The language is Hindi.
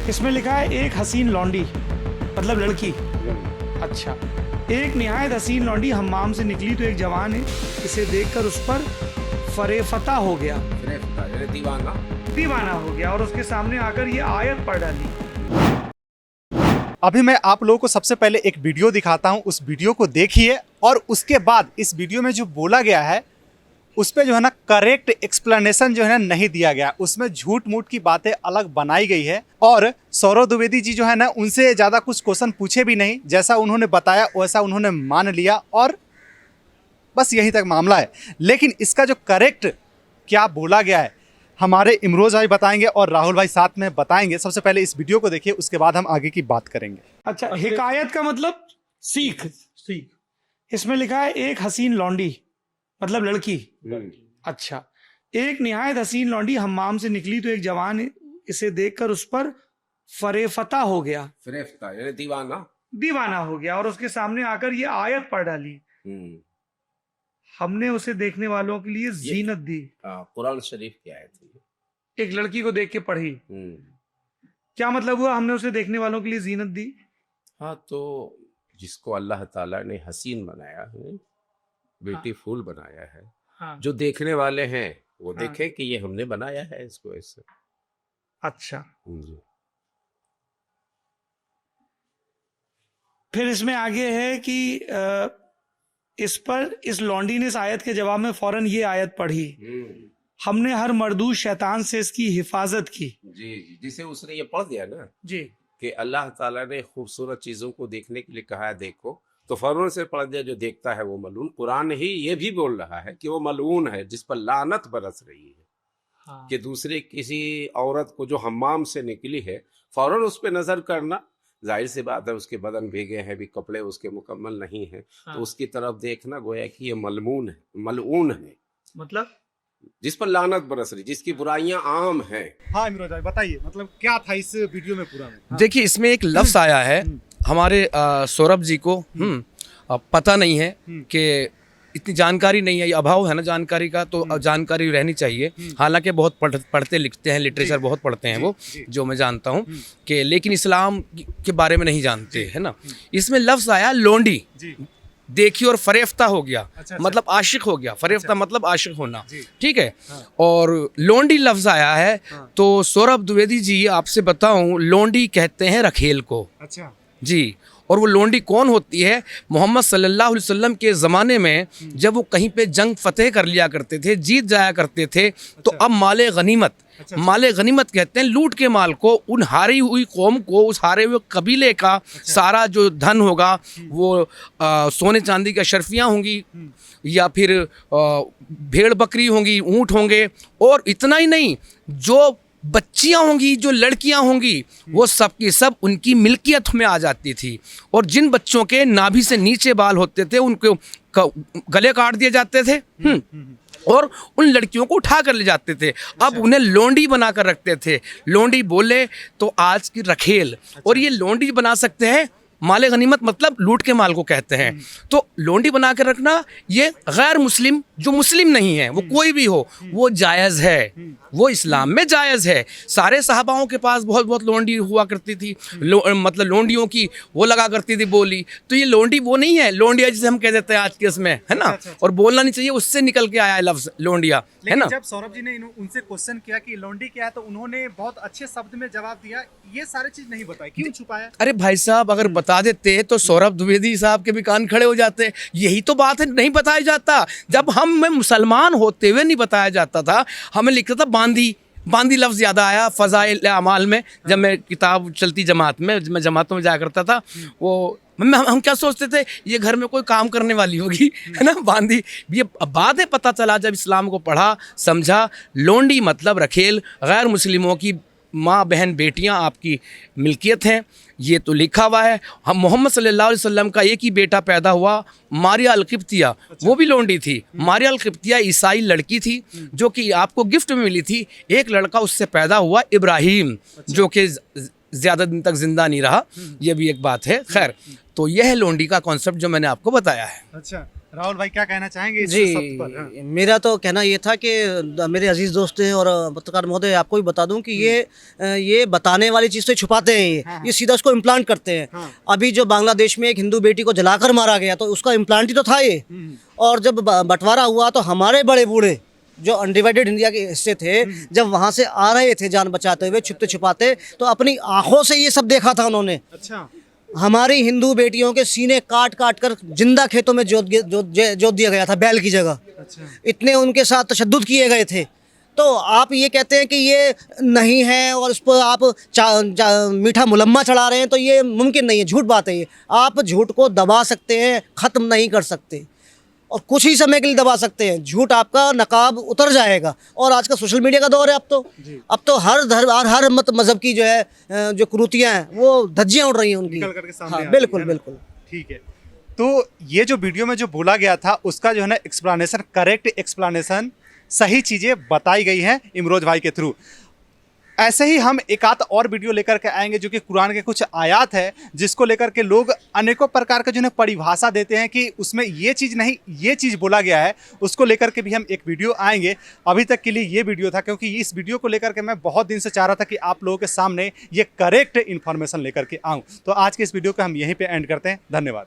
इसमें लिखा है एक हसीन लौंडी, मतलब लड़की। अच्छा, एक निहायत हसीन लौंडी हम्माम से निकली तो एक जवान है, इसे देखकर उस पर फरेफता हो गया, दीवाना हो गया और उसके सामने आकर ये आयत पढ़ डाली। अभी मैं आप लोगों को सबसे पहले एक वीडियो दिखाता हूं, उस वीडियो को देखिए और उसके बाद इस वीडियो में जो बोला गया है उस पे जो है ना करेक्ट एक्सप्लेनेशन जो है ना नहीं दिया गया, उसमें झूठ मूठ की बातें अलग बनाई गई है। और सौरभ द्विवेदी जी जो है ना उनसे ज़्यादा कुछ क्वेश्चन पूछे भी नहीं, जैसा उन्होंने बताया वैसा उन्होंने मान लिया और बस यहीं तक मामला है। लेकिन इसका जो करेक्ट क्या बोला गया है हमारे इमरोज भाई बताएंगे और राहुल भाई साथ में बताएंगे। सबसे पहले इस वीडियो को देखिए, उसके बाद हम आगे की बात करेंगे। अच्छा, हिकायत का मतलब सीख। इसमें लिखा है एक हसीन लौंडी, मतलब लड़की। अच्छा, एक निहायत हसीन लौंडी हम्माम से निकली तो एक जवान है, इसे देखकर उस पर फरेफता हो गया, दीवाना हो गया और उसके सामने आकर ये आयत पढ़ डाली। हमने उसे देखने वालों के लिए जीनत दी। कुरान शरीफ की आयत है। एक लड़की को देख के पढ़ी, क्या मतलब हुआ हमने उसे देखने वालों के लिए जीनत दी? हाँ, तो जिसको अल्लाह ताला ने हसीन बनाया है, ब्यूटीफुल बनाया है, हाँ। जो देखने वाले हैं वो हाँ। देखें कि ये हमने बनाया है इसको ऐसे। अच्छा, जी। फिर इसमें आगे है कि इस पर इस लौंडी ने इस आयत के जवाब में फौरन ये आयत पढ़ी, हमने हर मर्दूद शैतान से इसकी हिफाजत की। जी, जिसे उसने ये पढ़ दिया ना जी, कि अल्लाह ताला ने खूबसूरत चीजों को देखने के लिए कहा है देखो, तो फौरन से पढ़ दिया जो देखता है वो मलून। कुरान ही ये भी बोल रहा है कि वो मलून है जिस पर लानत बरस रही है। हाँ। कि दूसरे किसी औरत को जो हम्माम से निकली है फौरन उस पर नजर करना, जाहिर सी बात है उसके बदन भीगे हैं, भी कपड़े उसके मुकम्मल नहीं है, हाँ। तो उसकी तरफ देखना गोया कि ये मलमून है, मलऊन है, मतलब जिस पर लानत बरस रही, जिसकी बुराइयां आम हैं। हाँ इमरोज भाई बताइए, मतलब क्या था इस वीडियो में पूरा में? हाँ। देखिए, इसमें एक लफ्ज़ आया है हमारे सौरभ जी को पता नहीं है कि इतनी जानकारी नहीं है, ये अभाव है ना जानकारी का, तो जानकारी रहनी चाहिए। हालांकि बहुत पढ़ते लिखते हैं, लिटरेचर बहुत पढ़ते हैं वो, जो मैं जानता हूँ कि, लेकिन इस्लाम के बारे में नहीं जानते, है ना। इसमें लफ्ज़ आया लोंडी, देखी और फरेफ्ता हो गया। अच्छा। मतलब आशिक हो गया, फरेफ्ता मतलब आशिक होना, जी। ठीक है। हाँ। और लोंडी लफ्ज़ आया है। हाँ। तो सौरभ द्विवेदी जी आपसे बताऊं, लोंडी कहते हैं रखेल को। अच्छा जी, और वो लोंडी कौन होती है? मोहम्मद सल्लल्लाहु अलैहि वसल्लम के ज़माने में जब वो कहीं पे जंग फतेह कर लिया करते थे, जीत जाया करते थे, तो अब माले गनीमत, माले गनीमत कहते हैं लूट के माल को, उन हारी हुई कौम को, उस हारे हुए कबीले का सारा जो धन होगा वो सोने चांदी की अशरफियाँ होंगी या फिर भेड़ बकरी होंगी, ऊँट होंगे, और इतना ही नहीं, जो बच्चियां होंगी, जो लड़कियां होंगी, वो सब की सब उनकी मिल्कियत में आ जाती थी। और जिन बच्चों के नाभि से नीचे बाल होते थे उनको गले काट दिए जाते थे और उन लड़कियों को उठा कर ले जाते थे। अब उन्हें लोंडी बना कर रखते थे। लोंडी बोले तो आज की रखेल। और ये लोंडी बना सकते हैं, माले गनीमत मतलब लूट के माल को कहते हैं। तो लोंडी बना कर रखना ये गैर मुस्लिम, जो मुस्लिम नहीं है, वो कोई भी हो, वो जायज़ है, वो इस्लाम में जायज़ है। सारे सहाबाओं के पास बहुत बहुत लोंडी हुआ करती थी, मतलब लोंडियों की वो लगा करती थी बोली। तो ये लोंडी वो नहीं है, लोंडिया जिसे हम कह देते हैं आज के इसमें, है ना। और बोलना नहीं चाहिए, उससे निकल के आया है लफ्ज़ लोंडिया, है ना। जब सौरभ जी ने उनसे क्वेश्चन किया कि लोंडी क्या है, तो उन्होंने बहुत अच्छे शब्द में जवाब दिया। ये सारी चीज नहीं बताई, क्यों छुपाया? अरे भाई साहब, अगर बता देते तो सौरभ द्विवेदी साहब के भी कान खड़े हो जाते। यही तो बात है, नहीं बताया जाता। जब हमें मुसलमान होते हुए नहीं बताया जाता था, हमें लिखता था बांदी लफ्ज़ याद आया फ़ज़ाइल अमाल में। जब मैं किताब चलती जमात में, मैं जमातों में जाया करता था, वो हम क्या सोचते थे, ये घर में कोई काम करने वाली होगी, है ना, बांदी। ये बाद में पता चला जब इस्लाम को पढ़ा समझा, लोंडी मतलब रखेल, गैर मुस्लिमों की माँ बहन बेटियाँ आपकी मिल्कियत हैं, ये तो लिखा हुआ है। हम मोहम्मद सल्लल्लाहु अलैहि वसल्लम का एक ही बेटा पैदा हुआ, मारिया अल-किब्तिया, वो भी लोंडी थी। मारिया अल-किब्तिया ईसाई लड़की थी जो कि आपको गिफ्ट में मिली थी। एक लड़का उससे पैदा हुआ इब्राहिम, जो कि ज़्यादा दिन तक जिंदा नहीं रहा, ये भी एक बात है। खैर, तो यह है लोंडी का कॉन्सेप्ट जो मैंने आपको बताया है। अच्छा, राहुल भाई क्या कहना चाहेंगे इस जी शब्द पर? हाँ। मेरा तो कहना ये था कि मेरे अजीज दोस्त हैं और पत्रकार महोदय आपको भी बता दूं कि ये बताने वाली चीज़ तो छुपाते हैं ये सीधा उसको इम्प्लांट करते हैं। हाँ। अभी जो बांग्लादेश में एक हिंदू बेटी को जलाकर मारा गया तो उसका इम्प्लांट ही तो था ये। और जब बंटवारा हुआ तो हमारे बड़े बूढ़े जो अनडिवाइडेड इंडिया के हिस्से थे जब वहाँ से आ रहे थे जान बचाते हुए छुपते छुपाते तो अपनी आंखों से ये सब देखा था उन्होंने। अच्छा। हमारी हिंदू बेटियों के सीने काट काट कर जिंदा खेतों में जोत दिया गया था बैल की जगह। अच्छा। इतने उनके साथ तशद्दुद किए गए थे। तो आप ये कहते हैं कि ये नहीं है और उस पर आप मीठा मुलम्मा चढ़ा रहे हैं तो ये मुमकिन नहीं है, झूठ बात है ये। आप झूठ को दबा सकते हैं, ख़त्म नहीं कर सकते और कुछ ही समय के लिए दबा सकते हैं। झूठ आपका नकाब उतर जाएगा और आज का सोशल मीडिया का दौर है। अब तो हर धर्म हर मत मज़हब की जो है जो कुरीतियाँ हैं वो धज्जियाँ उड़ रही हैं उनकी। निकल करके सामने आ हाँ, रही बिल्कुल है ना? बिल्कुल। ठीक है। तो ये जो वीडियो में जो बोला गया था उसका जो है ना एक्सप्लेनेशन, करेक्ट एक्सप्लेनेशन, सही चीज़ें बताई गई हैं इमरोज भाई के थ्रू। ऐसे ही हम एक आध और वीडियो लेकर के आएंगे जो कि कुरान के कुछ आयात है जिसको लेकर के लोग अनेकों प्रकार का जो है परिभाषा देते हैं कि उसमें ये चीज़ नहीं ये चीज़ बोला गया है, उसको लेकर के भी हम एक वीडियो आएंगे। अभी तक के लिए ये वीडियो था क्योंकि इस वीडियो को लेकर के मैं बहुत दिन से चाह रहा था कि आप लोगों के सामने ये करेक्ट इन्फॉर्मेशन लेकर के आऊँ। तो आज के इस वीडियो को हम यहीं पर एंड करते हैं। धन्यवाद।